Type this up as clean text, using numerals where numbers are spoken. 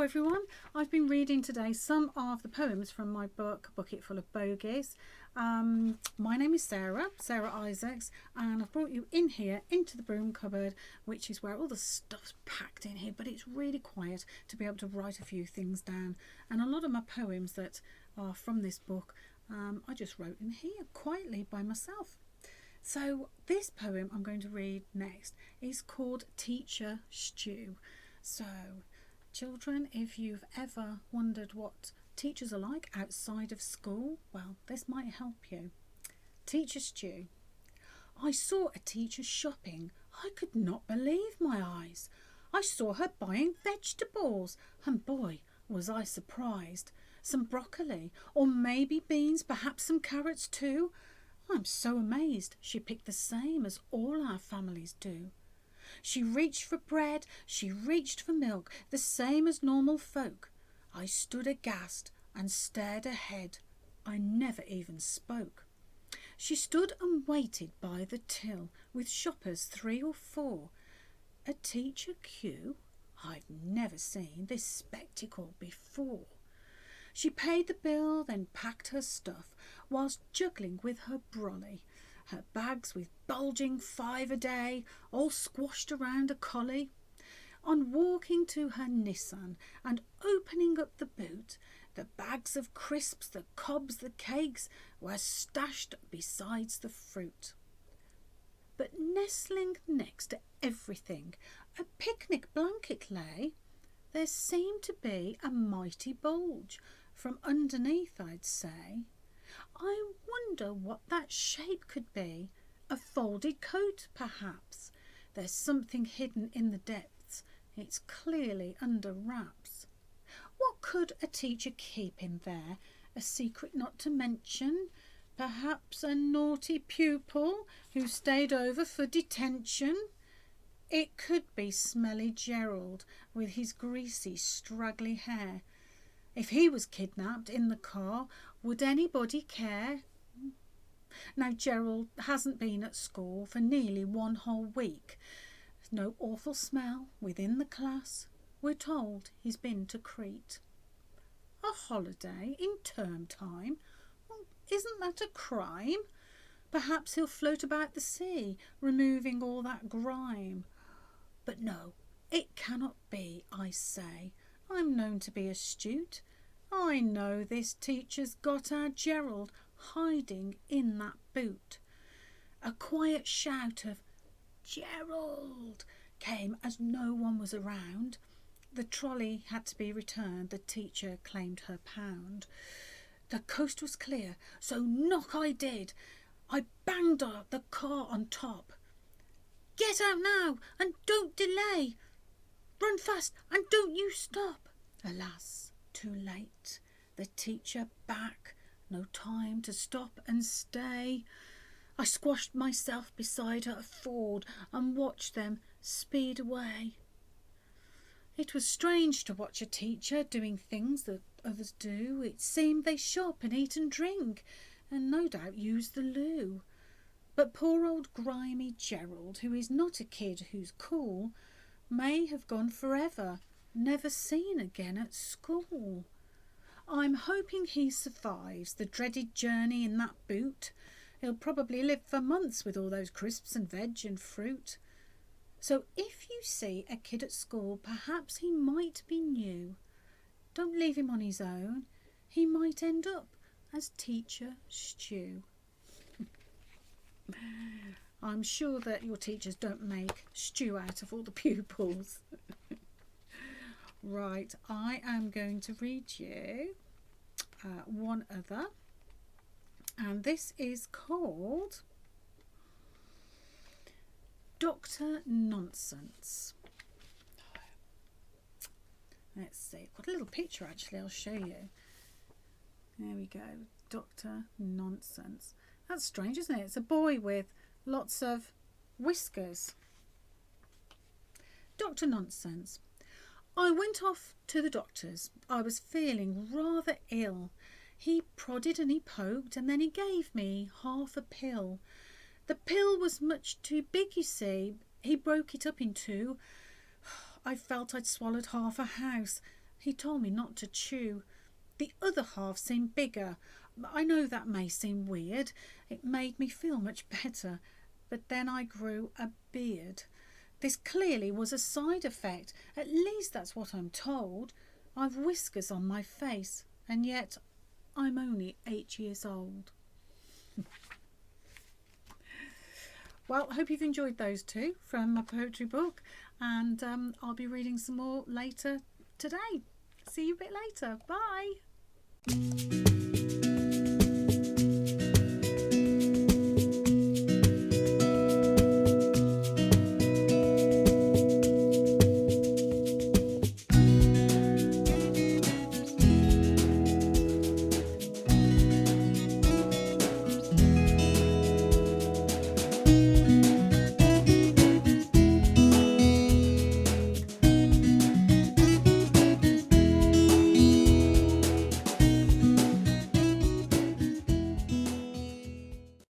Hello everyone, I've been reading today some of the poems from my book, Bucket Full of Bogies. My name is Sarah Isaacs, and I've brought you in here into the broom cupboard, which is where all the stuff's packed in here, but it's really quiet to be able to write a few things down. And a lot of my poems that are from this book, I just wrote in here quietly by myself. So this poem I'm going to read next is called Teacher Stew. So children, if you've ever wondered what teachers are like outside of school, well, this might help you. Teacher Stew. I saw a teacher shopping. I could not believe my eyes. I saw her buying vegetables, and boy, was I surprised. Some broccoli, or maybe beans, perhaps some carrots too. I'm so amazed she picked the same as all our families do. She reached for bread, she reached for milk, the same as normal folk. I stood aghast and stared ahead. I never even spoke. She stood and waited by the till, with shoppers 3 or 4. A teacher queue? I've never seen this spectacle before. She paid the bill, then packed her stuff, whilst juggling with her brolly. Her bags with bulging 5 a day, all squashed around a collie. On walking to her Nissan and opening up the boot, the bags of crisps, the cobs, the cakes were stashed besides the fruit. But nestling next to everything, a picnic blanket lay. There seemed to be a mighty bulge from underneath, I'd say. I wonder what that shape could be. A folded coat, perhaps. There's something hidden in the depths. It's clearly under wraps. What could a teacher keep in there? A secret not to mention? Perhaps a naughty pupil who stayed over for detention? It could be smelly Gerald with his greasy, straggly hair. If he was kidnapped in the car, would anybody care? Now, Gerald hasn't been at school for nearly 1 whole week. No awful smell within the class. We're told he's been to Crete. A holiday in term time? Well, isn't that a crime? Perhaps he'll float about the sea, removing all that grime. But no, it cannot be, I say. I'm known to be astute. I know this teacher's got our Gerald hiding in that boot. A quiet shout of "Gerald" came as no one was around. The trolley had to be returned. The teacher claimed her £1. The coast was clear, so knock I did. I banged the car on top. "Get out now and don't delay. Run fast and don't you stop." Alas, too late. The teacher back. No time to stop and stay. I squashed myself beside her Ford and watched them speed away. It was strange to watch a teacher doing things that others do. It seemed they shop and eat and drink, and no doubt use the loo. But poor old grimy Gerald, who is not a kid who's cool, may have gone forever, never seen again at school. I'm hoping he survives the dreaded journey in that boot. He'll probably live for months with all those crisps and veg and fruit. So if you see a kid at school, perhaps he might be new. Don't leave him on his own. He might end up as Teacher Stew. I'm sure that your teachers don't make stew out of all the pupils. Right, I am going to read you one other, and this is called Dr. Nonsense. Let's see, I've got a little picture actually, I'll show you. There we go, Dr. Nonsense. That's strange, isn't it? It's a boy with lots of whiskers. Dr. Nonsense. I went off to the doctor's. I was feeling rather ill. He prodded and he poked, and then he gave me half a pill. The pill was much too big, you see. He broke it up in 2. I felt I'd swallowed half a house. He told me not to chew. The other half seemed bigger. I know that may seem weird. It made me feel much better. But then I grew a beard. This clearly was a side effect. At least that's what I'm told. I've whiskers on my face, and yet I'm only 8 years old. Well, I hope you've enjoyed those two from my poetry book, and I'll be reading some more later today. See you a bit later. Bye.